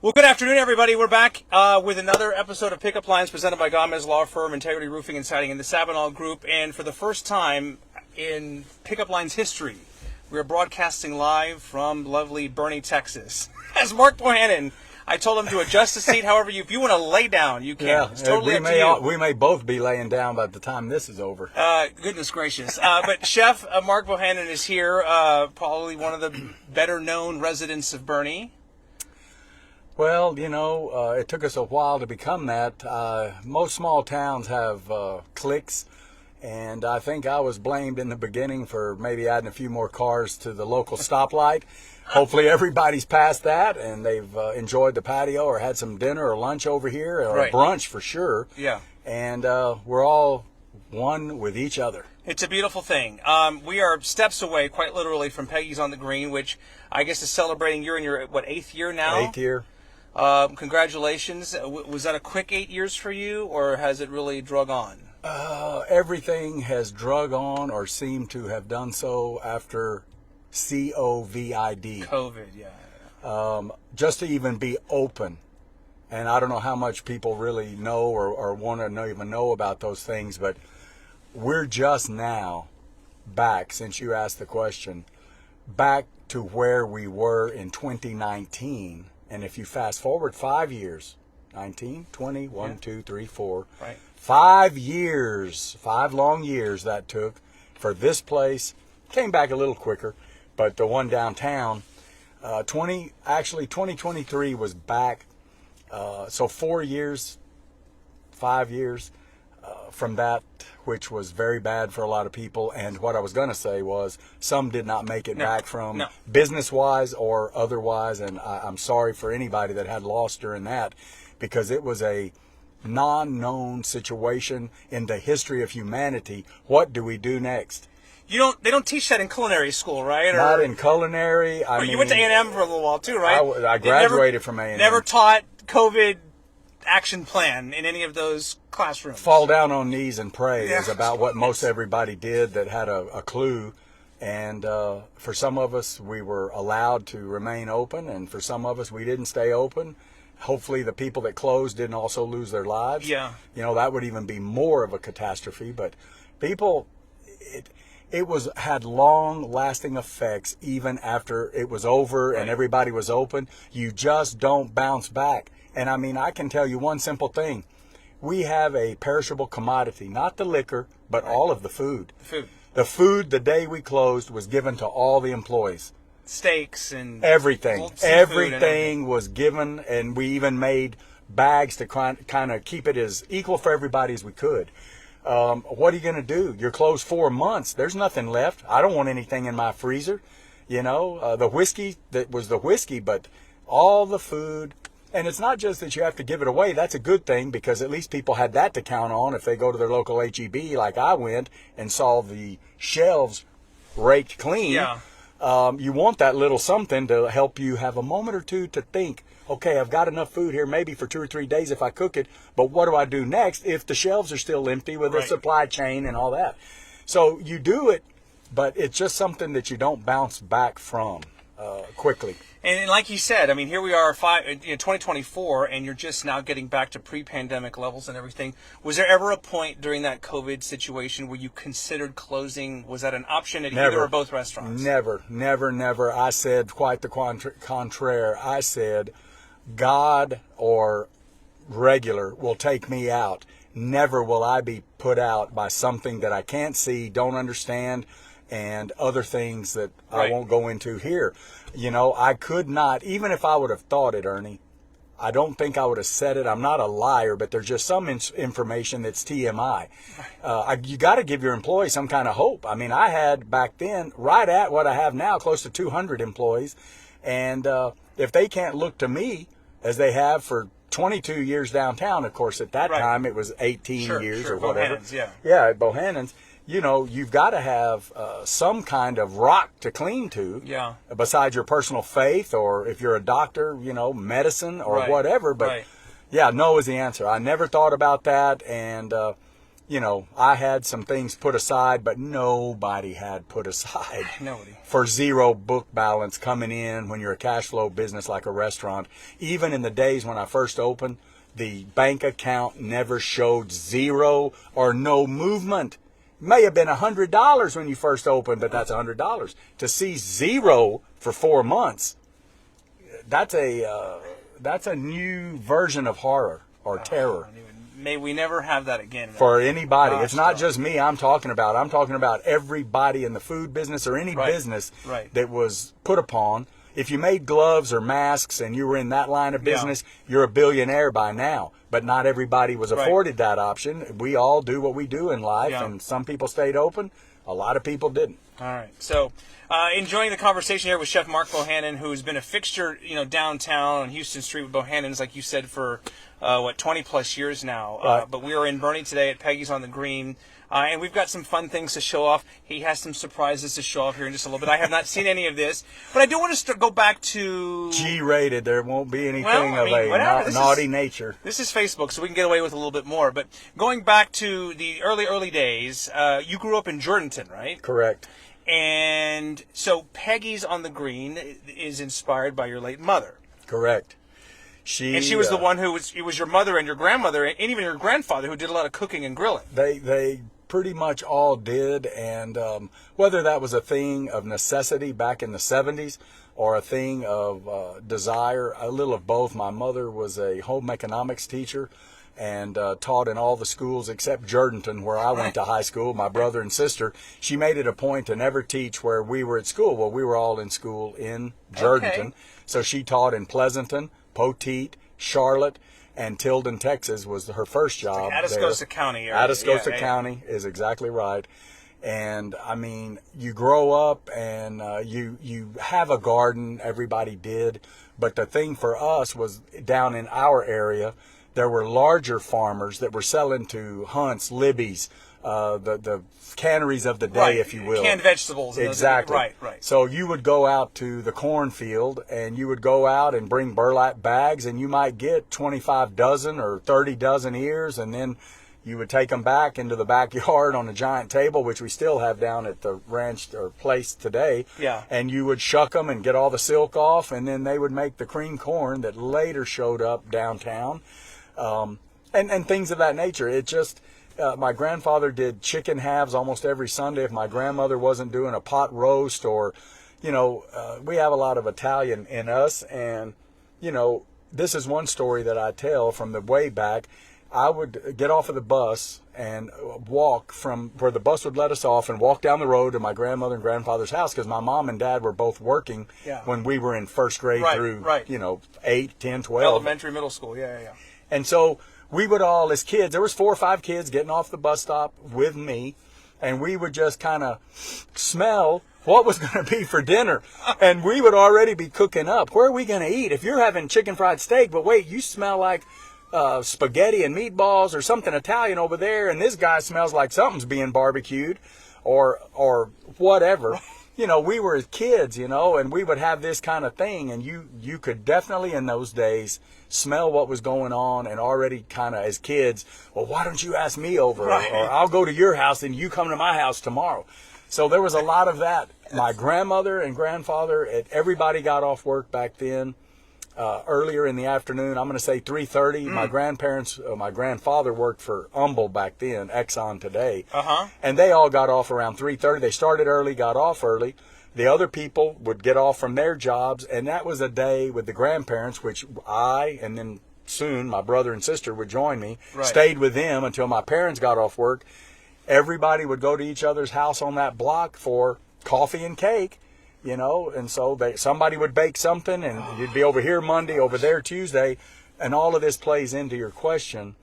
Well, good afternoon, everybody. We're back with another episode of Pickup Lines presented by Gomez Law Firm, Integrity Roofing and Siding, and the Sabinal Group. And for the first time in Pickup Lines history, we're broadcasting live from lovely Boerne, Texas. As Mark Bohanan, I told him to adjust the seat. However, if you want to lay down, you can. Yeah, it's totally up to you. We may both be laying down by the time this is over. Goodness gracious. But Chef Mark Bohanan is here, probably one of the better-known residents of Boerne. Well, you know, it took us a while to become that. Most small towns have cliques, and I think I was blamed in the beginning for maybe adding a few more cars to the local stoplight. Hopefully everybody's passed that, and they've enjoyed the patio or had some dinner or lunch over here, or a brunch for sure. Yeah. And we're all one with each other. It's a beautiful thing. We are steps away, quite literally, from Peggy's on the Green, which I guess is celebrating. You're in your, what, 8th year now? 8th year. Congratulations. Was that a quick 8 years for you, or has it really drug on? Everything has drug on or seemed to have done so after COVID. COVID, yeah. Just to even be open. And I don't know how much people really know or want to even know about those things, but we're just now back, since you asked the question, back to where we were in 2019. And if you fast forward 5 years, 19, 20, 1, 2, 3, 4, right. 5 years, 5 long years that took for this place. Came back a little quicker, but the one downtown, 2023 was back. So 4 years, 5 years from that, which was very bad for a lot of people. And what I was going to say was some did not make it back from business-wise or otherwise. And I'm sorry for anybody that had lost during that, because it was a non-known situation in the history of humanity. What do we do next? They don't teach that in culinary school, right? Not in culinary. I mean, you went to A&M for a little while too, right? I graduated from A&M. Never taught COVID action plan in any of those classrooms. Fall down on knees and pray is about what most everybody did that had a clue. And for some of us, we were allowed to remain open, and for some of us, we didn't stay open. Hopefully the people that closed didn't also lose their lives. Yeah. You know, that would even be more of a catastrophe. But people, it had long-lasting effects even after it was over and everybody was open. You just don't bounce back. And I mean, I can tell you one simple thing. We have a perishable commodity, not the liquor, but all of the food. The food the day we closed was given to all the employees. Steaks and everything. Everything was given, and we even made bags to kind of keep it as equal for everybody as we could. What are you going to do? You're closed 4 months. There's nothing left. I don't want anything in my freezer. You know, the whiskey, that was the whiskey, but all the food. And it's not just that you have to give it away. That's a good thing, because at least people had that to count on if they go to their local H-E-B, like I went and saw the shelves raked clean. Yeah. You want that little something to help you have a moment or two to think, okay, I've got enough food here maybe for 2 or 3 days if I cook it, but what do I do next if the shelves are still empty with the supply chain and all that? So you do it, but it's just something that you don't bounce back from quickly. And like you said, I mean, here we are, 2024, and you're just now getting back to pre-pandemic levels and everything. Was there ever a point during that COVID situation where you considered closing? Was that an option at either or both restaurants? Never, never, never. I said quite the contraire. I said, God or regular will take me out. Never will I be put out by something that I can't see, don't understand, and other things that I won't go into here. You know, I could not, even if I would have thought it, Ernie, I don't think I would have said it. I'm not a liar, but there's just some information that's TMI. You got to give your employees some kind of hope. I mean, I had back then, right at what I have now, close to 200 employees. And if they can't look to me, as they have for 22 years downtown, of course, at that time it was 18 years or whatever. Bohanan's, yeah, at Bohanan's. You know, you've got to have some kind of rock to cling to, besides your personal faith, or if you're a doctor, you know, medicine or whatever. But yeah, no is the answer. I never thought about that. And, I had some things put aside, but nobody had put aside Nobody. for zero book balance coming in when you're a cash flow business like a restaurant. Even in the days when I first opened, the bank account never showed zero or no movement. It may have been $100 when you first opened, but that's $100. To see zero for 4 months, that's a new version of horror or terror. May we never have that again. For anybody. Gosh, it's not just me I'm talking about. I'm talking about everybody in the food business or any business that was put upon. If you made gloves or masks and you were in that line of business, you're a billionaire by now. But not everybody was afforded that option. We all do what we do in life, and some people stayed open. A lot of people didn't. All right. So, enjoying the conversation here with Chef Mark Bohanan, who's been a fixture, downtown on Houston Street with Bohanan's, like you said, for 20 plus years now. But we are in Boerne today at Peggy's on the Green, and we've got some fun things to show off. He has some surprises to show off here in just a little bit. I have not seen any of this, but I do want to go back to G-rated. There won't be anything of a naughty nature. This is Facebook, so we can get away with a little bit more. But going back to the early days, you grew up in Jourdanton, right? Correct. And so Peggy's on the Green is inspired by your late mother. Correct. She was the one it was your mother and your grandmother and even your grandfather who did a lot of cooking and grilling. They pretty much all did, and whether that was a thing of necessity back in the 70s or a thing of desire, a little of both. My mother was a home economics teacher and taught in all the schools except Jourdanton, where I went to high school, my brother and sister. She made it a point to never teach where we were at school. Well, we were all in school in Jourdanton. So she taught in Pleasanton, Poteet, Charlotte, and Tilden, Texas was her first job. Like Atascosa County area. Atascosa County is exactly right. And I mean, you grow up and you have a garden. Everybody did, but the thing for us was down in our area, there were larger farmers that were selling to Hunt's, Libby's, the canneries of the day, if you will. Canned vegetables. Exactly. Right. So you would go out to the cornfield and you would go out and bring burlap bags, and you might get 25 dozen or 30 dozen ears, and then you would take them back into the backyard on a giant table, which we still have down at the ranch or place today. Yeah. And you would shuck them and get all the silk off, and then they would make the cream corn that later showed up downtown, and things of that nature. It just... my grandfather did chicken halves almost every Sunday if my grandmother wasn't doing a pot roast, or, we have a lot of Italian in us. And, this is one story that I tell from the way back. I would get off of the bus and walk from where the bus would let us off and walk down the road to my grandmother and grandfather's house, because my mom and dad were both working when we were in first grade through, 8, 10, 12. Elementary, middle school, yeah. And so we would all, as kids, there was 4 or 5 kids getting off the bus stop with me, and we would just kind of smell what was going to be for dinner. And we would already be cooking up. Where are we going to eat? If you're having chicken fried steak, but wait, you smell like spaghetti and meatballs or something Italian over there, and this guy smells like something's being barbecued or whatever. We were kids, and we would have this kind of thing, and you could definitely in those days smell what was going on, and already kind of as kids, well, why don't you ask me over, or I'll go to your house and you come to my house tomorrow. So there was a lot of that. My grandmother and grandfather, everybody got off work back then earlier in the afternoon. I'm going to say 3:30. My grandfather worked for Humble back then, Exxon today. And they all got off around 3:30. They started early, got off early. The other people would get off from their jobs, and that was a day with the grandparents, which I, and then soon my brother and sister would join me, stayed with them until my parents got off work. Everybody would go to each other's house on that block for coffee and cake. And so somebody would bake something, and you'd be over here Monday, over there Tuesday, and all of this plays into your question.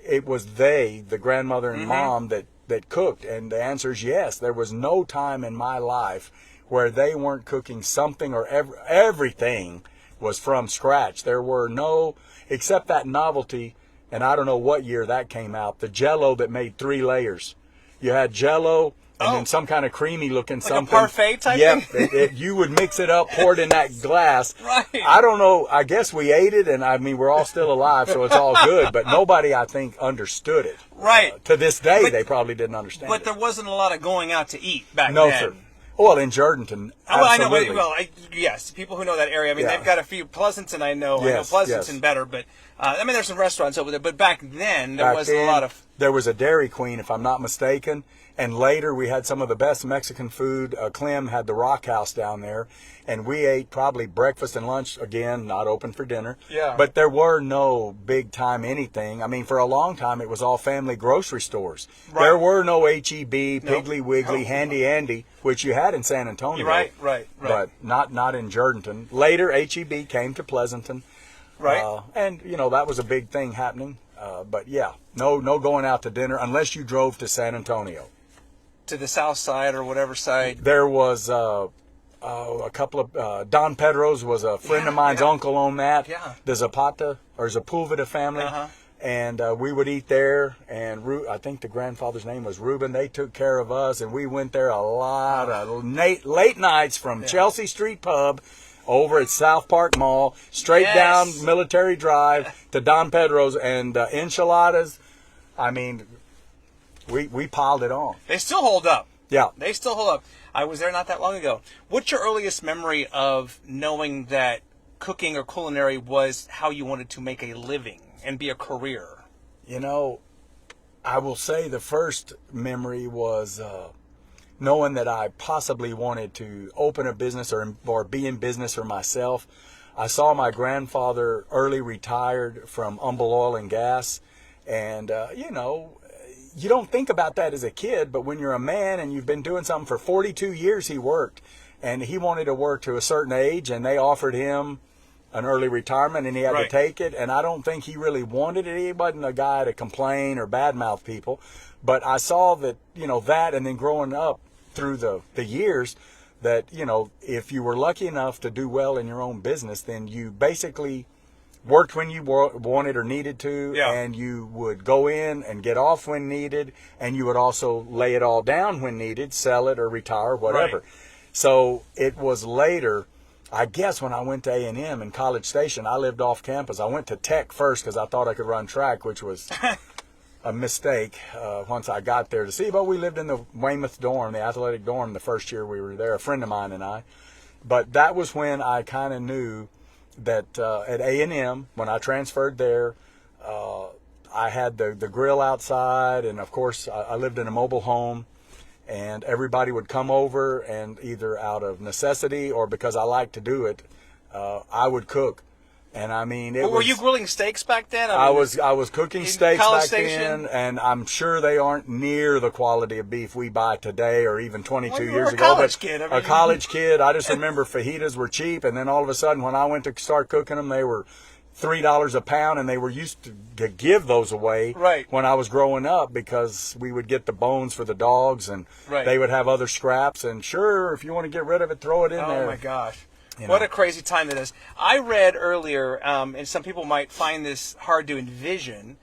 It was the grandmother and mom that cooked, and the answer is yes. There was no time in my life where they weren't cooking something, or everything was from scratch. There were no, except that novelty, and I don't know what year that came out, the Jell-O that made 3 layers. You had Jell-O, and then some kind of creamy looking like something. a parfait type thing? Yep. You would mix it up, pour it in that glass. Right. I don't know. I guess we ate it, and I mean, we're all still alive, so it's all good. But nobody, I think, understood it. Right. To this day, they probably didn't understand But it. there wasn't a lot of going out to eat back No, then. sir. Well, in Jourdanton, Oh, I know. absolutely. Well, yes, people who know that area. I mean, Yeah. they've got a few. Pleasanton, I know. Yes, Pleasanton yes. better, but I mean, there's some restaurants over there. But back then, there Back wasn't then, a lot of. There was a Dairy Queen, if I'm not mistaken, and later we had some of the best Mexican food. Clem had the Rock House down there, and we ate probably breakfast and lunch, again, not open for dinner. Yeah. But there were no big time anything. I mean, for a long time, it was all family grocery stores. Right. There were no H-E-B, Nope. Piggly Wiggly, Nope. Handy Andy, which you had in San Antonio. Right. But not in Jourdanton. Later, H-E-B came to Pleasanton. Right. And, you know, that was a big thing happening. But, yeah, no going out to dinner unless you drove to San Antonio. To the south side or whatever side. There was a couple of... Don Pedro's was a friend of mine's uncle on that. Yeah. The Zapata or Sepulveda family. Uh-huh. And we would eat there. And I think the grandfather's name was Reuben. They took care of us. And we went there a lot of late nights from Chelsea Street Pub over at South Park Mall, straight down Military Drive to Don Pedro's, and enchiladas. I mean, we piled it on. They still hold up. Yeah. They still hold up. I was there not that long ago. What's your earliest memory of knowing that cooking or culinary was how you wanted to make a living and be a career? You know, I will say the first memory was knowing that I possibly wanted to open a business or be in business for myself. I saw my grandfather early retired from Humble Oil and Gas, and you know, you don't think about that as a kid, but when you're a man and you've been doing something for 42 years, he worked, and he wanted to work to a certain age, and they offered him an early retirement, and he had to take it, and I don't think he really wanted it. He wasn't a guy to complain or badmouth people, but I saw that, you know, that, and then growing up through the years, that, you know, if you were lucky enough to do well in your own business, then you basically worked when you wanted or needed to, and you would go in and get off when needed, and you would also lay it all down when needed, sell it or retire, whatever. Right. So it was later, I guess, when I went to A&M in College Station. I lived off campus. I went to Tech first because I thought I could run track, which was a mistake once I got there to see. But we lived in the Weymouth dorm, the athletic dorm, the first year we were there, a friend of mine and I. But that was when I kind of knew that at A&M, when I transferred there, I had the grill outside, and of course I lived in a mobile home, and everybody would come over, and either out of necessity or because I liked to do it, I would cook. And I mean, Were you grilling steaks back then? I was cooking steaks College back Station? then, and I'm sure they aren't near the quality of beef we buy today or even 22 you years were a ago. college kid, I mean. A college kid. I just remember fajitas were cheap, and then all of a sudden when I went to start cooking them, they were $3 a pound, and they were used to give those away when I was growing up, because we would get the bones for the dogs, and they would have other scraps, and sure, if you want to get rid of it, throw it in there. Oh my gosh. You know. What a crazy time that is. I read earlier, and some people might find this hard to envision,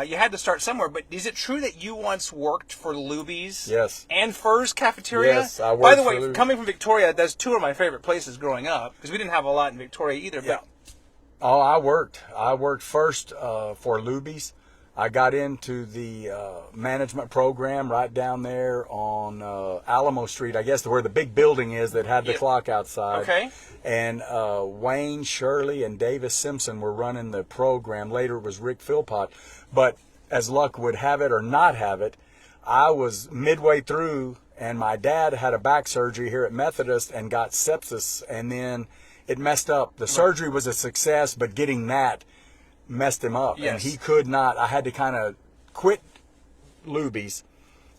you had to start somewhere, but is it true that you once worked for Luby's? Yes. And Furr's Cafeteria? Yes, I worked By the for way, Luby. coming from Victoria, that's two of my favorite places growing up, because we didn't have a lot in Victoria either. But Oh, I worked first for Luby's. I got into the management program right down there on Alamo Street, I guess, where the big building is that had the clock outside. Okay. And Wayne, Shirley, and Davis Simpson were running the program. Later it was Rick Philpott. But as luck would have it or not have it, I was midway through, and my dad had a back surgery here at Methodist and got sepsis, and then it messed up. The surgery was a success, but getting that messed him up. Yes. And he could not. I had to kind of quit Luby's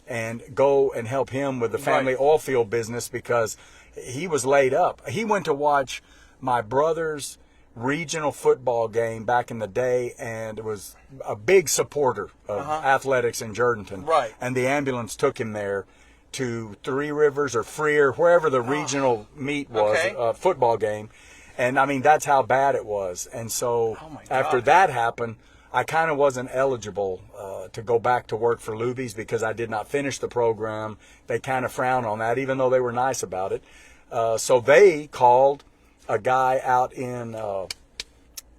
and go and help him with the family oil field business, because he was laid up. He went to watch my brother's regional football game back in the day, and was a big supporter of athletics in Jourdanton. Right. And the ambulance took him there to Three Rivers or Freer, wherever the regional meet was, football game. And I mean, that's how bad it was. And so after that happened, I kind of wasn't eligible to go back to work for Luby's because I did not finish the program. They kind of frowned on that, even though they were nice about it. So they called a guy out in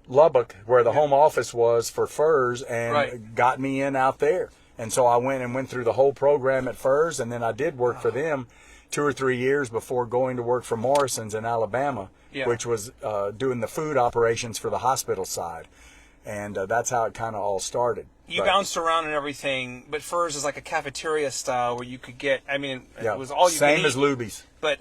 Lubbock, where the home office was for Furr's, and got me in out there. And so I went through the whole program at Furr's, and then I did work for them 2 or 3 years before going to work for Morrison's in Alabama, which was doing the food operations for the hospital side. And that's how it kind of all started. You bounced around and everything, but Furr's is like a cafeteria style where you could get, I mean, it was all you same could eat. as Luby's. But,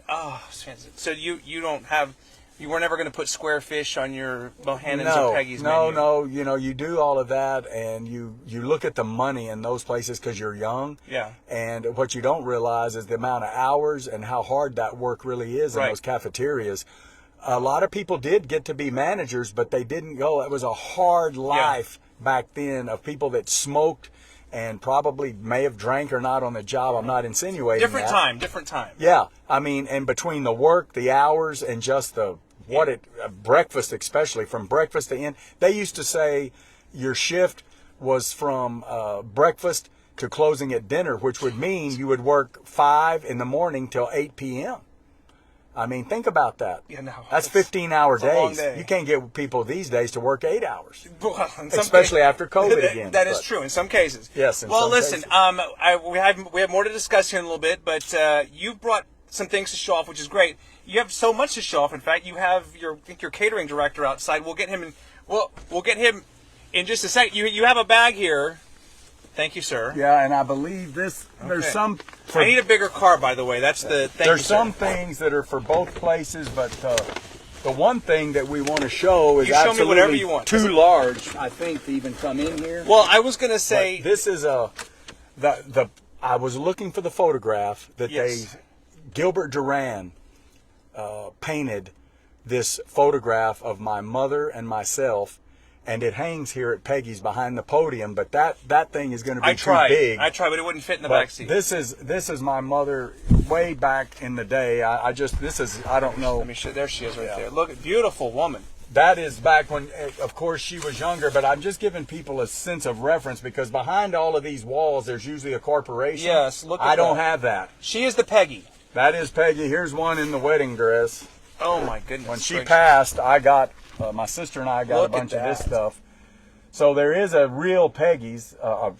so you don't have, you were never going to put square fish on your Bohanan's or Peggy's menu? No. You know, you do all of that, and you look at the money in those places because you're young. Yeah. And what you don't realize is the amount of hours and how hard that work really is in those cafeterias. A lot of people did get to be managers, but they didn't go. It was a hard life back then of people that smoked and probably may have drank or not on the job. I'm not insinuating different time. Yeah. I mean, and between the work, the hours, and just the breakfast, especially from breakfast to end, they used to say your shift was from breakfast to closing at dinner, which would mean you would work 5 in the morning till 8 p.m. I mean, think about that. Yeah, no, that's 15-hour days. Long day. You can't get people these days to work 8 hours, well, especially after COVID again. That is true in some cases. Yes. Well, listen, we have more to discuss here in a little bit, but you brought some things to show off, which is great. You have so much to show off. In fact, you have your catering director outside. We'll get him in. We'll get him in just a second. You have a bag here. Thank you, sir. Yeah, and I believe this. Okay. There's some. I need a bigger car, by the way. That's the. There's some things that are for both places, but the one thing that we want to show is absolutely whatever you want. Too large, I think, to even come in here. Well, I was going to say but this is I was looking for the photograph that Gilbert Jourdanton painted this photograph of my mother and myself. And it hangs here at Peggy's behind the podium, but that thing is going to be too big. I tried, but it wouldn't fit in the back seat. This is my mother way back in the day. I don't know. Let me show. There she is, right there. Look, beautiful woman. That is back when, of course, she was younger. But I'm just giving people a sense of reference because behind all of these walls, there's usually a corporation. Yes, look. I don't have that. She is the Peggy. That is Peggy. Here's one in the wedding dress. Oh my goodness! When she passed, I got. My sister and I got a bunch of this stuff. So there is a real Peggy's, a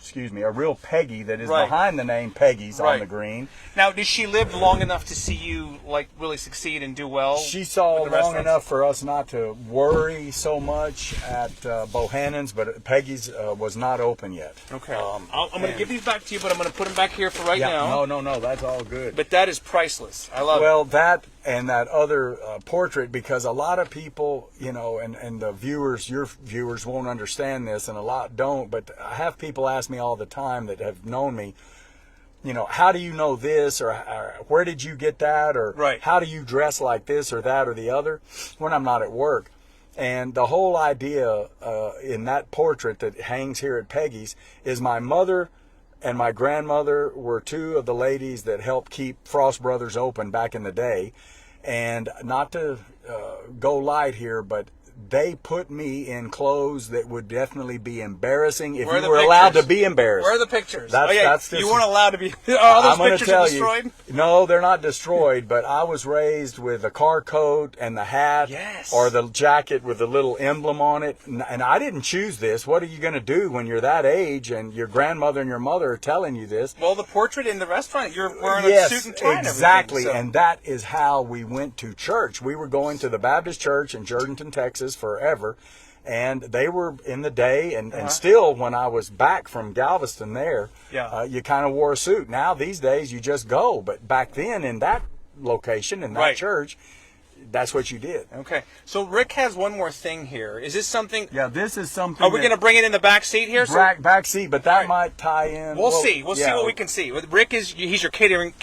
real Peggy that is behind the name Peggy's on the green. Now, did she live long enough to see you really succeed and do well? She saw long enough for us not to worry so much at Bohanan's, but Peggy's was not open yet. Okay. I'm going to give these back to you, but I'm going to put them back here for now. No, that's all good. But that is priceless. I love it. Well, that and that other portrait, because a lot of people, and the viewers, your viewers won't understand this, and a lot don't, but I have people ask me all the time that have known me, how do you know this, or where did you get that, or how do you dress like this or that or the other when I'm not at work? And the whole idea in that portrait that hangs here at Peggy's is my mother and my grandmother were two of the ladies that helped keep Frost Brothers open back in the day. And not to go light here, but they put me in clothes that would definitely be embarrassing if you were allowed to be embarrassed. Where are the pictures? That's you weren't allowed to be. All those pictures are destroyed? No, they're not destroyed, but I was raised with the car coat and the hat or the jacket with the little emblem on it. And I didn't choose this. What are you going to do when you're that age and your grandmother and your mother are telling you this? Well, the portrait in the restaurant, you're wearing a suit and tie. Exactly. And and that is how we went to church. We were going to the Baptist church in Jourdanton, Texas forever. And they were in the day, and still when I was back from Galveston there, you kind of wore a suit. Now, these days, you just go. But back then, in that location, in that church, that's what you did. Okay. So Rick has one more thing here. Is this something? Yeah, this is something. Are we going to bring it in the back seat here? Back seat, but that might tie in. We'll see. We'll see what we can see. Rick he's your catering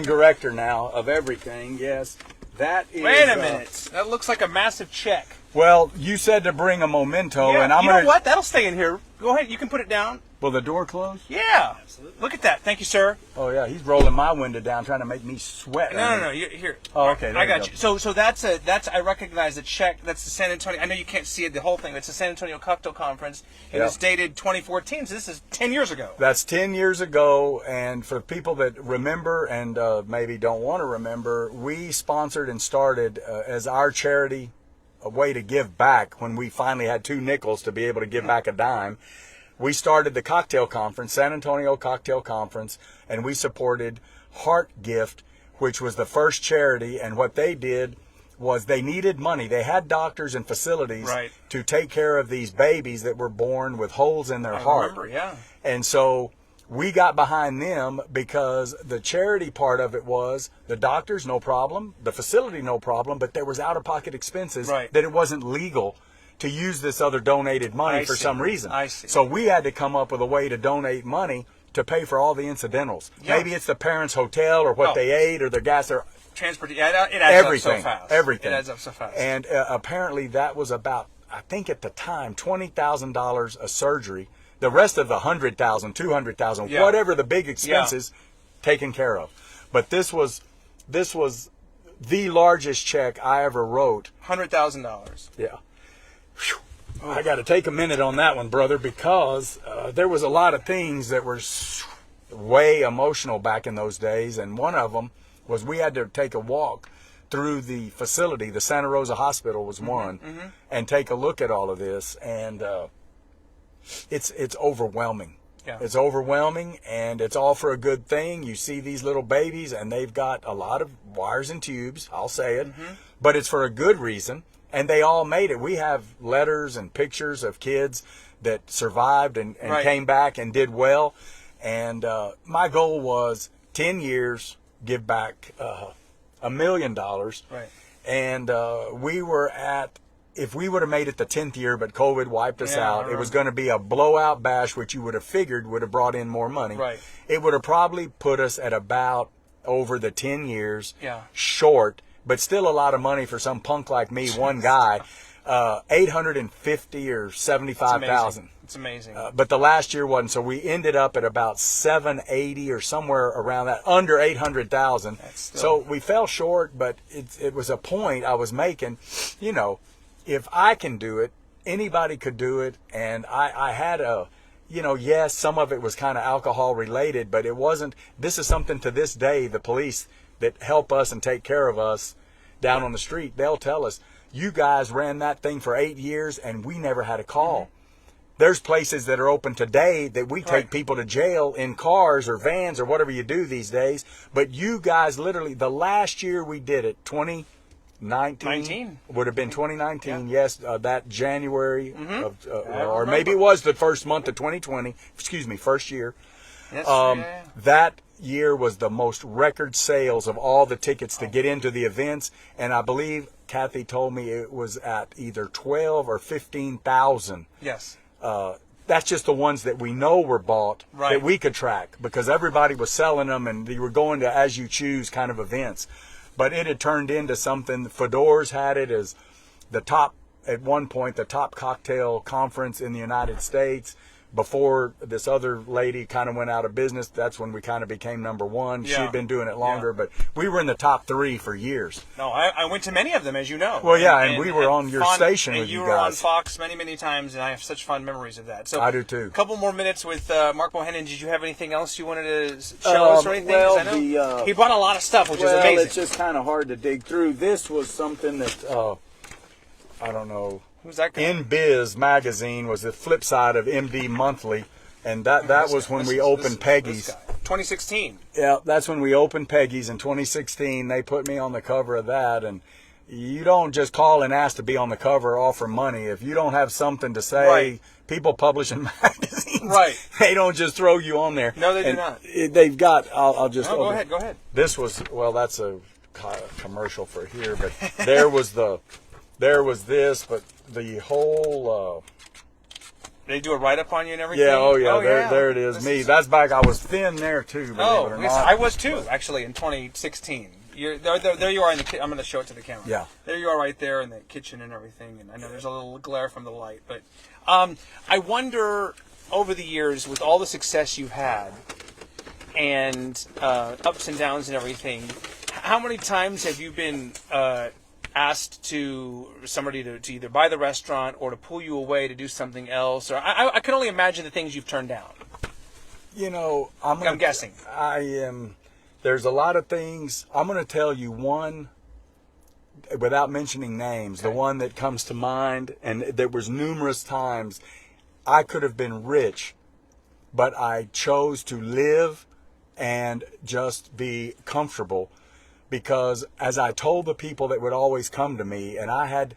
director now of everything. Yes, that is. Wait a minute. That looks like a massive check. Well, you said to bring a memento, and I'm you know what? That'll stay in here. Go ahead. You can put it down. Will the door close? Yeah. Absolutely. Look at that. Thank you, sir. Oh yeah, he's rolling my window down, trying to make me sweat. No. Here. Oh, okay. I got you. So that's I recognize the check. That's the San Antonio. I know you can't see it, the whole thing. It's the San Antonio Cocktail Conference, and it's dated 2014. So this is 10 years ago. That's 10 years ago, and for people that remember and maybe don't want to remember, we sponsored and started as our charity, a way to give back when we finally had 2 nickels to be able to give back a dime. We started the cocktail conference, San Antonio Cocktail Conference, and we supported Heart Gift, which was the first charity. And what they did was they needed money. They had doctors and facilities to take care of these babies that were born with holes in their heart. I remember, yeah. And so we got behind them because the charity part of it was the doctors, no problem, the facility, no problem, but there was out-of-pocket expenses that it wasn't legal to use this other donated money for some reason. I see. So we had to come up with a way to donate money to pay for all the incidentals. Yeah. Maybe it's the parents' hotel or what they ate or their gas or transport. Yeah, it adds up so fast. Everything. It adds up so fast. And apparently that was about, I think at the time, $20,000 a surgery. The rest of the $100,000, $200,000, whatever the big expenses, taken care of. But this was the largest check I ever wrote. $100,000. Yeah. Whew. I got to take a minute on that one, brother, because there was a lot of things that were way emotional back in those days, and one of them was we had to take a walk through the facility. The Santa Rosa Hospital was one, and take a look at all of this, and it's overwhelming. Yeah. It's overwhelming, and it's all for a good thing. You see these little babies, and they've got a lot of wires and tubes, I'll say it, but it's for a good reason. And they all made it. We have letters and pictures of kids that survived and came back and did well. And my goal was 10 years, give back $1 million. Right. And we were at, if we would have made it the 10th year, but COVID wiped us out, it was going to be a blowout bash, which you would have figured would have brought in more money. Right. It would have probably put us at about over the 10 years short, but still a lot of money for some punk like me, one guy. 850 or 75,000. It's amazing. But the last year wasn't, so we ended up at about 780 or somewhere around that, under 800,000. So we fell short, but it was a point I was making. You know, if I can do it, anybody could do it. And I had a, you know, yes, some of it was kind of alcohol related, but it wasn't. This is something to this day, the police that help us and take care of us down on the street, they'll tell us, you guys ran that thing for 8 years and we never had a call. There's places that are open today that we take people to jail in cars or vans or whatever you do these days. But you guys literally, the last year we did it, 2019, would have been 2019, yes, that January, of, or maybe it was the first month of 2020, excuse me, first year. Yes, that year was the most record sales of all the tickets to get into the events, and I believe Kathy told me it was at either 12 or 15,000. Yes. That's just the ones that we know were bought that we could track, because everybody was selling them and you were going to as you choose kind of events. But it had turned into something. Fedor's had it as the top, at one point, the top cocktail conference in the United States. Before this other lady kind of went out of business, that's when we kind of became number one. Yeah. She'd been doing it longer, but we were in the top 3 for years. No, I went to many of them, as you know. Well, yeah, and we were on your station with you guys. And you were on Fox many, many times, and I have such fond memories of that. So I do too. A couple more minutes with Mark Bohanan. Did you have anything else you wanted to show us or anything? Well, I know he brought a lot of stuff, which is amazing. It's just kind of hard to dig through. This was something that, I don't know. Who's that guy? In Biz magazine was the flip side of MD Monthly. And that was when we opened Peggy's. 2016. Yeah, that's when we opened Peggy's in 2016. They put me on the cover of that. And you don't just call and ask to be on the cover or offer money. If you don't have something to say, people publishing magazines, they don't just throw you on there. No, they do not. They've got, I'll just... No, go ahead. This was, well, that's a commercial for here. But there was this, but the whole... They do a write-up on you and everything? Yeah, there it is. That's back. I was thin there, too. I was, too, actually, in 2016. There you are in the kitchen. I'm going to show it to the camera. Yeah. There you are right there in the kitchen and everything. And I know there's a little glare from the light. But I wonder, over the years, with all the success you've had, and ups and downs and everything, how many times have you been asked to somebody to either buy the restaurant or to pull you away to do something else? Or I can only imagine the things you've turned down. You know, I'm guessing. I am. There's a lot of things. I'm going to tell you one, without mentioning names, Okay. the one that comes to mind, and there was numerous times I could have been rich, but I chose to live and just be comfortable, because as I told the people that would always come to me, and I had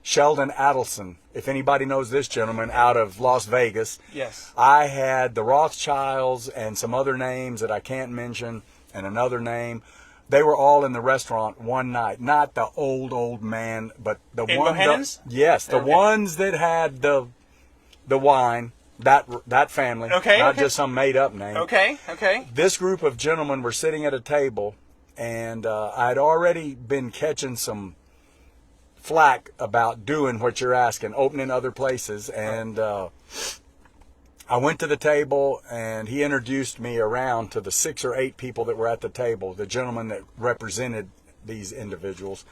Sheldon Adelson, if anybody knows this gentleman, out of Las Vegas. Yes. I had the Rothschilds and some other names that I can't mention, and another name. They were all in the restaurant one night. Not the old man, but the In one. Bohanan's? Yes, the Okay. ones that had the wine. That family. Okay, Not okay. just some made up name. Okay. This group of gentlemen were sitting at a table, and I'd already been catching some flack about doing what you're asking, opening other places, and I went to the table, and he introduced me around to the 6 or 8 people that were at the table, the gentlemen that represented these individuals,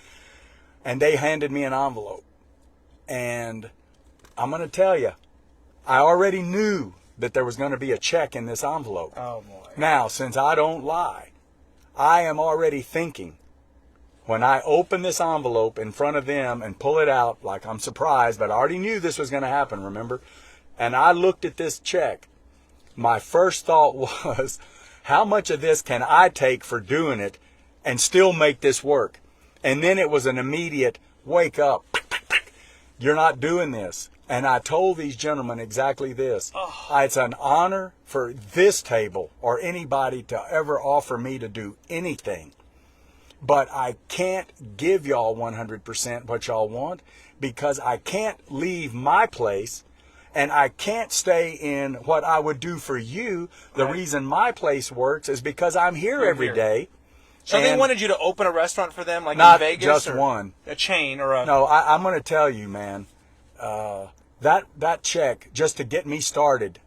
and they handed me an envelope. And I'm going to tell you, I already knew that there was going to be a check in this envelope. Oh boy. Now, since I don't lie, I am already thinking, when I open this envelope in front of them and pull it out, like I'm surprised, but I already knew this was going to happen, remember? And I looked at this check. My first thought was, how much of this can I take for doing it and still make this work? And then it was an immediate, wake up. You're not doing this. And I told these gentlemen exactly this. It's an honor for this table or anybody to ever offer me to do anything. But I can't give y'all 100% what y'all want, because I can't leave my place, and I can't stay in what I would do for you. The Right. reason my place works is because I'm here every here. day. So they And wanted you to open a restaurant for them, like not in Vegas, just or one. a chain, or a. No, I'm going to tell you, man. That check, just to get me started,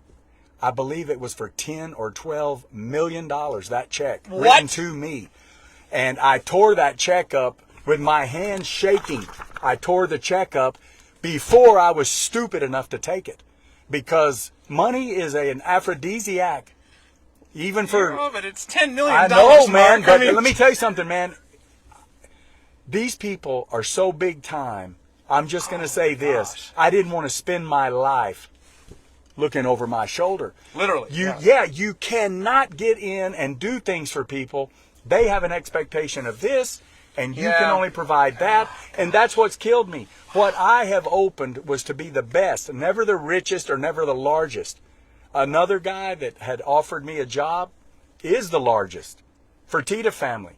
I believe it was for $10 or $12 million. That check What? written to me, and I tore that check up with my hands shaking. I tore the check up before I was stupid enough to take it, because money is an aphrodisiac, even for. Oh, but it's $10 million. I know, man, Mark. but I mean, let me tell you something, man. These people are so big time. I'm just going to say this. gosh. I didn't want to spend my life looking over my shoulder. Literally. You cannot get in and do things for people. They have an expectation of this, and you can Yeah. only provide that. And that's what's killed me. What I have opened was to be the best, never the richest or never the largest. Another guy that had offered me a job is the largest. Fertitta family.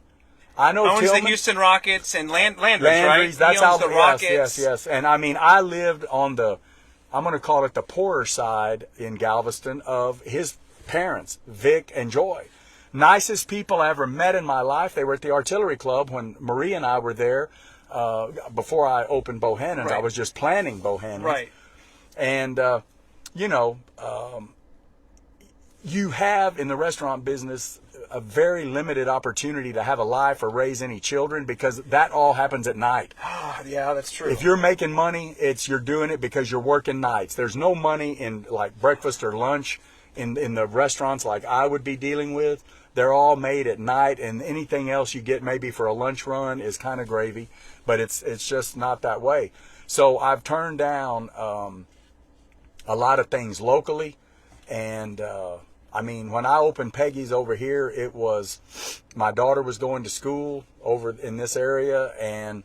I know owns Tillman. the Houston Rockets and Landry's, right? Landry's, that's he owns how. the Rockets. Yes. And I mean, I lived on the, I'm going to call it the poorer side in Galveston of his parents, Vic and Joy. Nicest people I ever met in my life. They were at the Artillery Club when Marie and I were there. Before I opened Bohanan, I Right. was just planning Bohanan. Right. And you have in the restaurant business a very limited opportunity to have a life or raise any children, because that all happens at night. Yeah, that's true. If you're making money, you're doing it because you're working nights. There's no money in like breakfast or lunch in the restaurants like I would be dealing with. They're all made at night, and anything else you get maybe for a lunch run is kind of gravy, but it's just not that way. So I've turned down a lot of things locally, and I mean, when I opened Peggy's over here, it was, my daughter was going to school over in this area, and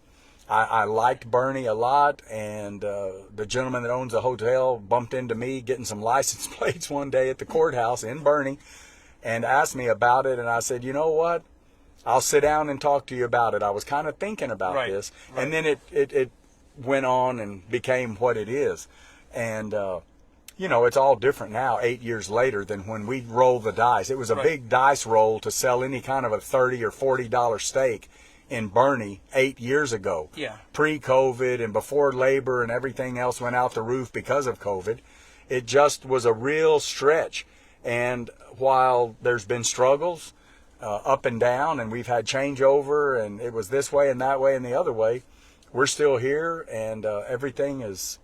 I liked Boerne a lot, and the gentleman that owns the hotel bumped into me getting some license plates one day at the courthouse in Boerne and asked me about it, and I said, you know what? I'll sit down and talk to you about it. I was kind of thinking about Right, this, right. and then it went on and became what it is. And it's all different now 8 years later than when we rolled the dice. It was a Right. big dice roll to sell any kind of a $30 or $40 steak in Boerne 8 years ago. Yeah. Pre-COVID and before labor and everything else went out the roof because of COVID. It just was a real stretch. And while there's been struggles up and down, and we've had changeover, and it was this way and that way and the other way, we're still here, and everything is,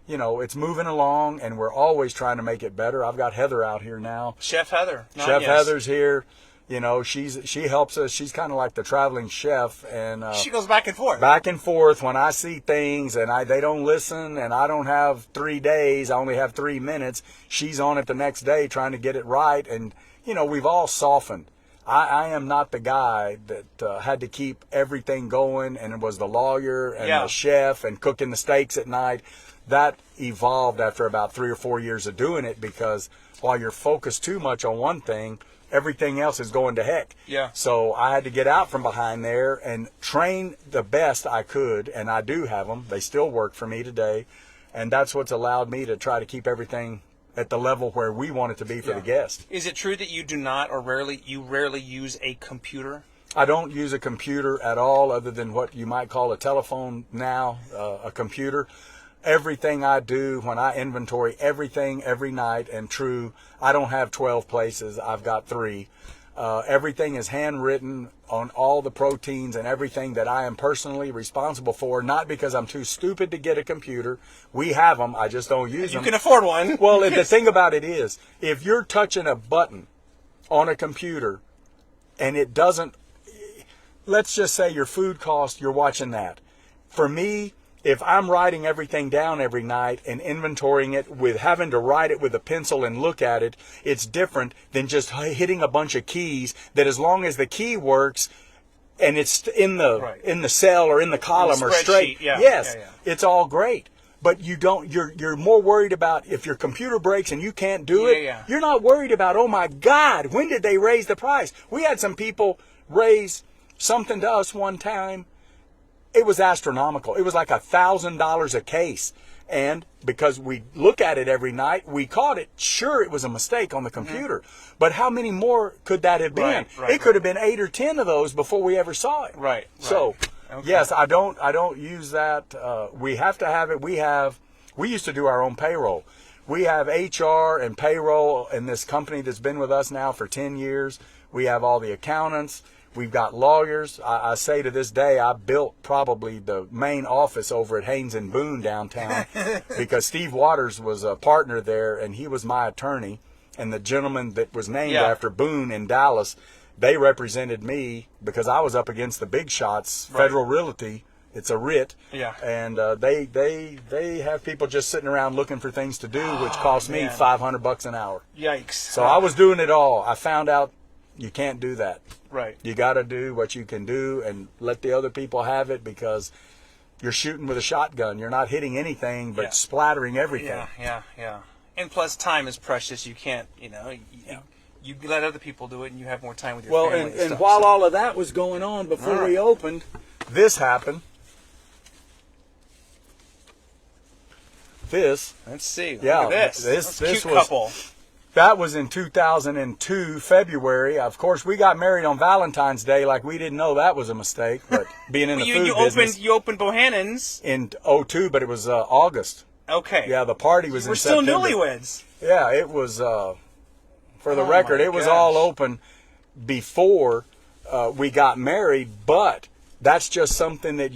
it's moving along, and we're always trying to make it better. I've got Heather out here now. Chef Heather. Heather's here. She helps us. She's kind of like the traveling chef, and she goes back and forth. Back and forth when I see things, and they don't listen, and I don't have 3 days. I only have 3 minutes. She's on it the next day trying to get it right, and we've all softened. I am not the guy that had to keep everything going, and it was the lawyer and the chef and cooking the steaks at night. That evolved after about 3 or 4 years of doing it, because while you're focused too much on one thing, everything else is going to heck. Yeah. So I had to get out from behind there and train the best I could, and I do have them. They still work for me today, and that's what's allowed me to try to keep everything at the level where we want it to be for the guest. Is it true that you do not, or rarely use a computer? I don't use a computer at all, other than what you might call a telephone now, a computer. Everything I do, when I inventory everything every night, and true, I don't have 12 places, I've got 3. Everything is handwritten on all the proteins and everything that I am personally responsible for, not because I'm too stupid to get a computer. We have them, I just don't use them. You can afford one. Well, the thing about it is, if you're touching a button on a computer and it doesn't, let's just say your food cost, you're watching that. For me, if I'm writing everything down every night and inventorying it, with having to write it with a pencil and look at it, it's different than just hitting a bunch of keys that, as long as the key works and it's in the cell or in the column or straight, it's all great. But you're more worried about if your computer breaks and you can't do it. You're not worried about, oh my God, when did they raise the price? We had some people raise something to us one time. It was astronomical. It was like $1,000 a case. And because we look at it every night, we caught it. Sure, it was a mistake on the computer. But how many more could that have been? It could have been 8 or 10 of those before we ever saw it. So, yes, I don't use that. We have to have it. We used to do our own payroll. We have HR and payroll in this company that's been with us now for 10 years. We have all the accountants. We've got lawyers. I say to this day, I built probably the main office over at Haynes and Boone downtown because Steve Waters was a partner there, and he was my attorney. And the gentleman that was named after Boone in Dallas, they represented me because I was up against the big shots, Federal Realty. It's a writ. And they have people just sitting around looking for things to do, which cost me $500 an hour. Yikes. So I was doing it all. I found out you can't do that. Right. You got to do what you can do and let the other people have it, because you're shooting with a shotgun. You're not hitting anything but splattering everything. Yeah. And plus, time is precious. You can't, you let other people do it, and you have more time with your family. Well, and while all of that was going on before we opened, this happened. Let's see. Look at this. This cute was, couple. That was in 2002, February. Of course, we got married on Valentine's Day, like we didn't know that was a mistake. But being in the food business, you opened Bohanan's in 2002, but it was August. Okay. Yeah, the party was in September. We're still newlyweds. Yeah, it was. For the record, it was all open before we got married, but that's just something that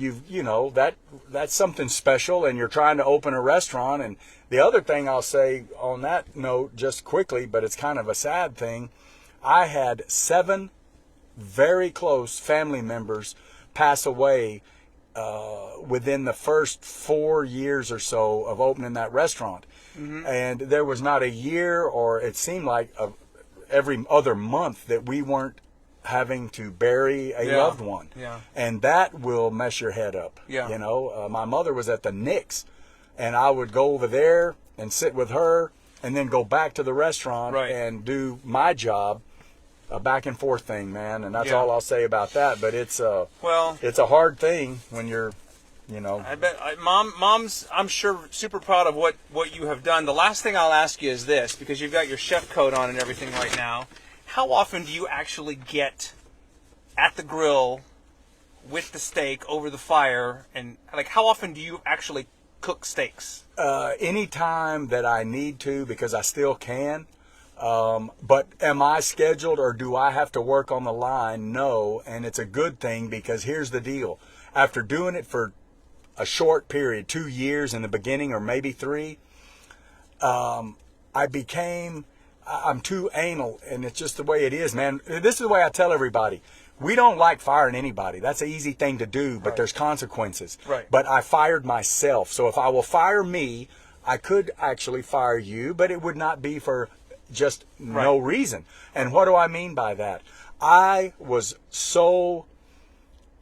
that's something special, and you're trying to open a restaurant. And the other thing I'll say on that note, just quickly, but it's kind of a sad thing, I had 7 very close family members pass away within the first 4 years or so of opening that restaurant. And there was not a year, or it seemed like every other month, that we weren't having to bury a loved one. And that will mess your head up. My mother was at the Knicks, and I would go over there and sit with her and then go back to the restaurant and do my job. A back and forth thing, man, and that's all I'll say about that. But it's a hard thing when you're, I bet Mom's, I'm sure, super proud of what you have done. The last thing I'll ask you is this, because you've got your chef coat on and everything right now. How often do you actually get at the grill with the steak over the fire, and like how often do you actually cook steaks? Anytime that I need to, because I still can. But am I scheduled or do I have to work on the line? No, and it's a good thing, because here's the deal. After doing it for a short period, 2 years in the beginning, or maybe 3, I'm too anal, and it's just the way it is, man. This is the way I tell everybody. We don't like firing anybody. That's an easy thing to do, but there's consequences. Right. But I fired myself. So if I will fire me, I could actually fire you, but it would not be for just no reason. And what do I mean by that? I was so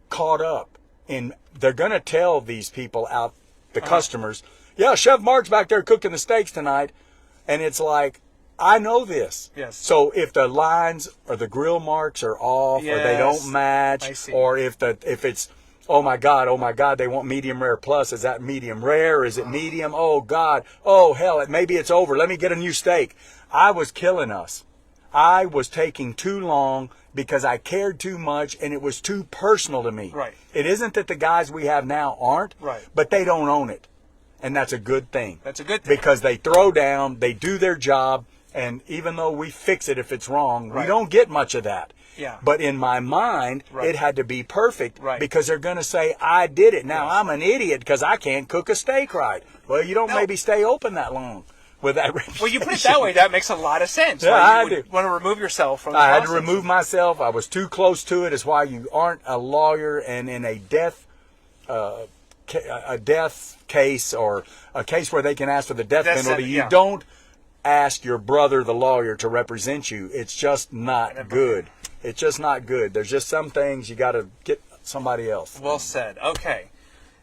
caught up in, they're going to tell these people out, the customers, yeah, Chef Mark's back there cooking the steaks tonight. And it's like, I know this. Yes. So if the lines or the grill marks are off, or they don't match, or if it's, oh my God, they want medium rare plus. Is that medium rare? Is it medium? Oh God. Oh hell, maybe it's over. Let me get a new steak. I was killing us. I was taking too long because I cared too much, and it was too personal to me. Right. It isn't that the guys we have now aren't, but they don't own it. And that's a good thing. That's a good thing. Because they throw down, they do their job, and even though we fix it if it's wrong, we don't get much of that. Yeah. But in my mind, it had to be perfect, because they're going to say, I did it. Now, I'm an idiot because I can't cook a steak right. Well, you don't maybe stay open that long with that reputation. Well, you put it that way, that makes a lot of sense. Yeah, I do. Want to remove yourself from the I had process. to remove myself. I was too close to it. It's why you aren't a lawyer, and in a death case, or a case where they can ask for the death penalty, you don't ask your brother, the lawyer, to represent you. It's just not good. It's just not good. There's just some things you got to get somebody else. Well said. Okay.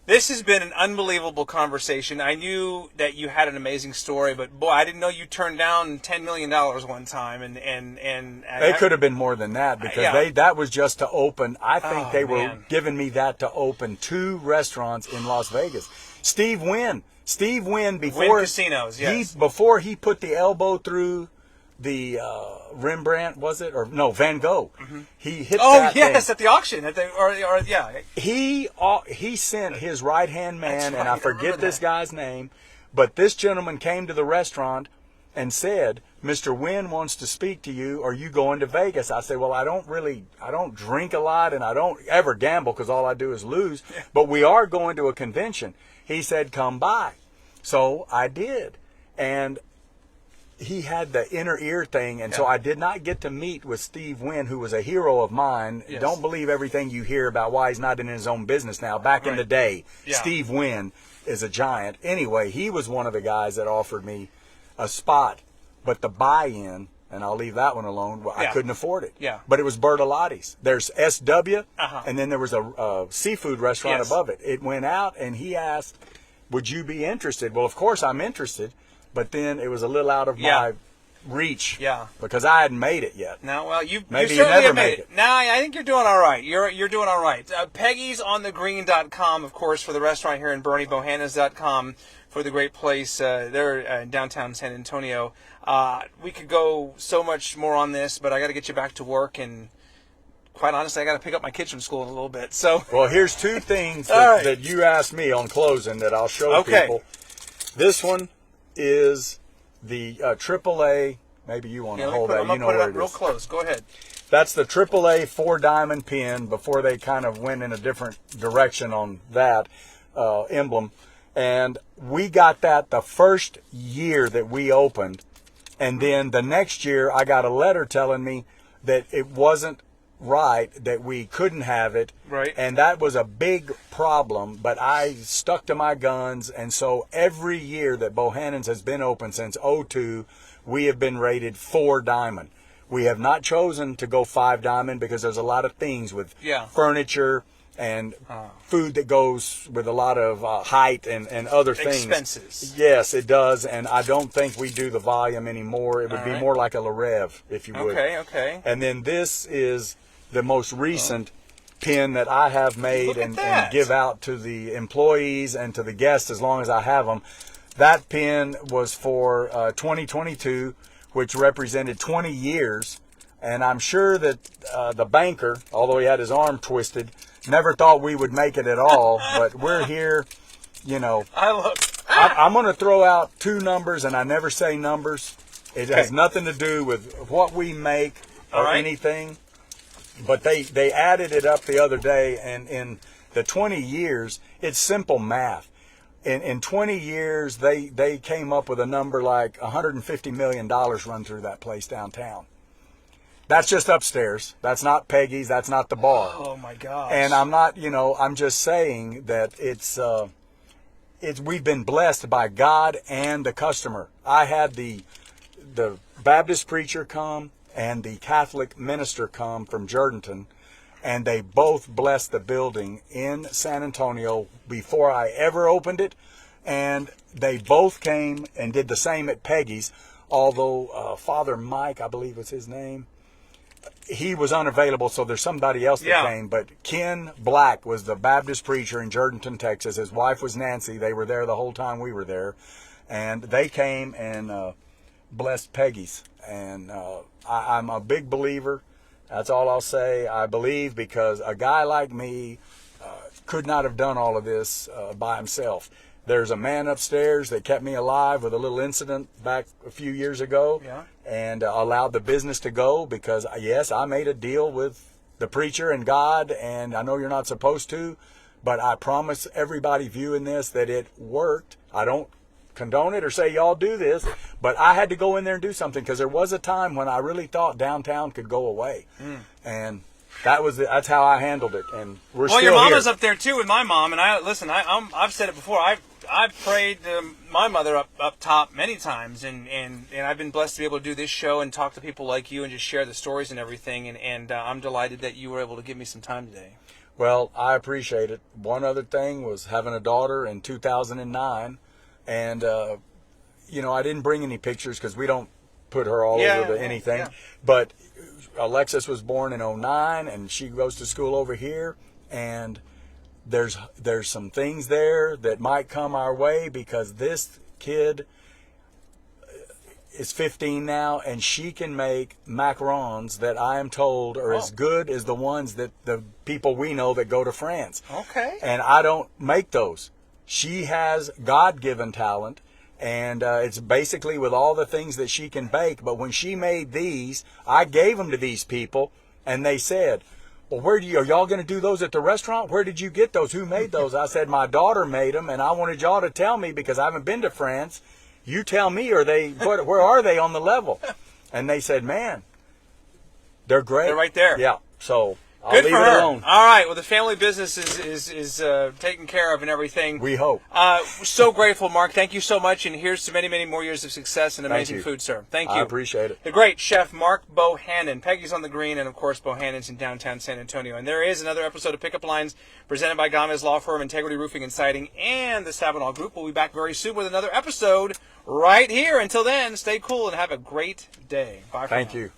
This has been an unbelievable conversation. I knew that you had an amazing story, but boy, I didn't know you turned down $10 million one time, and they could have been more than that, because that was just to open. I think they were giving me that to open 2 restaurants in Las Vegas. Steve Wynn before Wynn Casinos, yes. Before he put the elbow through the Rembrandt, was it, or no, Van Gogh? He hit that thing. At the auction, He sent his right hand man, and I forget this guy's name, but this gentleman came to the restaurant and said, Mr. Wynn wants to speak to you. Are you going to Vegas? I said, well, I don't drink a lot, and I don't ever gamble because all I do is lose, but we are going to a convention. He said, come by. So I did. And he had the inner ear thing, and so I did not get to meet with Steve Wynn, who was a hero of mine. Yes. Don't believe everything you hear about why he's not in his own business now. Back in the day, Steve Wynn is a giant. Anyway, he was one of the guys that offered me a spot, but the buy-in, and I'll leave that one alone, I couldn't afford it. Yeah. But it was Bertolotti's. There's SW, and then there was a seafood restaurant above it. It went out, and he asked, would you be interested? Well, of course I'm interested. But then it was a little out of my reach, because I hadn't made it yet. No, well, you maybe certainly never have made make it. No, I think you're doing all right. You're doing all right. Peggy's on the green.com, of course, for the restaurant here in Boerne. Bohanans.com for the great place. They're in downtown San Antonio. We could go so much more on this, but I got to get you back to work, and quite honestly, I got to pick up my kids from school in a little bit. So, well, here's 2 things that you asked me on closing that I'll show people. This one is the AAA. Maybe you want to hold that. You know where it is. Real close. Go ahead. That's the AAA 4-diamond pin before they kind of went in a different direction on that emblem. And we got that the first year that we opened. And then the next year I got a letter telling me that it wasn't right, that we couldn't have it. Right. And that was a big problem, but I stuck to my guns, and so every year that Bohanan's has been open since '02, we have been rated 4-diamond. We have not chosen to go 5-diamond because there's a lot of things with furniture and food that goes with a lot of height and other things. Expenses. Yes, it does, and I don't think we do the volume anymore. It would be more like a Larev, if you would. Okay. And then this is the most recent pin that I have made and give out to the employees and to the guests as long as I have them. That pin was for 2022, which represented 20 years. And I'm sure that the banker, although he had his arm twisted, Never thought we would make it at all, but we're here. You know, I'm going to throw out two numbers, and I never say numbers. It has nothing to do with what we make or anything. But they added it up the other day, and in the 20 years, it's simple math. In 20 years, they came up with a number like $150 million run through that place downtown. That's just upstairs. That's not Peggy's. That's not the bar. Oh my gosh. And I'm not, I'm just saying that we've been blessed by God and the customer. I had the Baptist preacher come and the Catholic minister come from Jourdanton, and they both blessed the building in San Antonio before I ever opened it. And they both came and did the same at Peggy's, although Father Mike, I believe was his name, he was unavailable, so there's somebody else that came. But Ken Black was the Baptist preacher in Jourdanton, Texas. His wife was Nancy. They were there the whole time we were there. And they came and blessed Peggy's. And I'm a big believer. That's all I'll say. I believe because a guy like me could not have done all of this by himself. There's a man upstairs that kept me alive with a little incident back a few years ago and allowed the business to go because, yes, I made a deal with the preacher and God, and I know you're not supposed to, but I promise everybody viewing this that it worked. I don't condone it or say y'all do this, but I had to go in there and do something because there was a time when I really thought downtown could go away. And that's how I handled it, and we're still here. Well, your mama's up there too with my mom, and I've said it before. I've prayed my mother up top many times, and I've been blessed to be able to do this show and talk to people like you and just share the stories and everything. And I'm delighted that you were able to give me some time today. Well, I appreciate it. One other thing was having a daughter in 2009, and I didn't bring any pictures because we don't put her all over anything, but Alexis was born in 2009, and she goes to school over here, and there's some things there that might come our way because this kid is 15 now, and she can make macarons that I am told are as good as the ones that the people we know that go to France. Okay. And I don't make those. She has God-given talent. And it's basically with all the things that she can bake. But when she made these, I gave them to these people, and they said, well, are y'all going to do those at the restaurant? Where did you get those? Who made those? I said, my daughter made them, and I wanted y'all to tell me because I haven't been to France. You tell me, where are they on the level? And they said, man, they're great. They're right there. Yeah, so I'll Good leave for it her. alone. All right. Well, the family business is taken care of and everything. We hope. So grateful, Mark. Thank you so much. And here's to many, many more years of success and amazing food, sir. Thank you. I appreciate it. The great chef Mark Bohanan. Peggy's on the green, and of course Bohanan's in downtown San Antonio. And there is another episode of Pickup Lines presented by Gomez Law Firm, Integrity Roofing and Siding, and the Sabinal Group. We'll be back very soon with another episode right here. Until then, stay cool and have a great day. Bye for now. Thank you.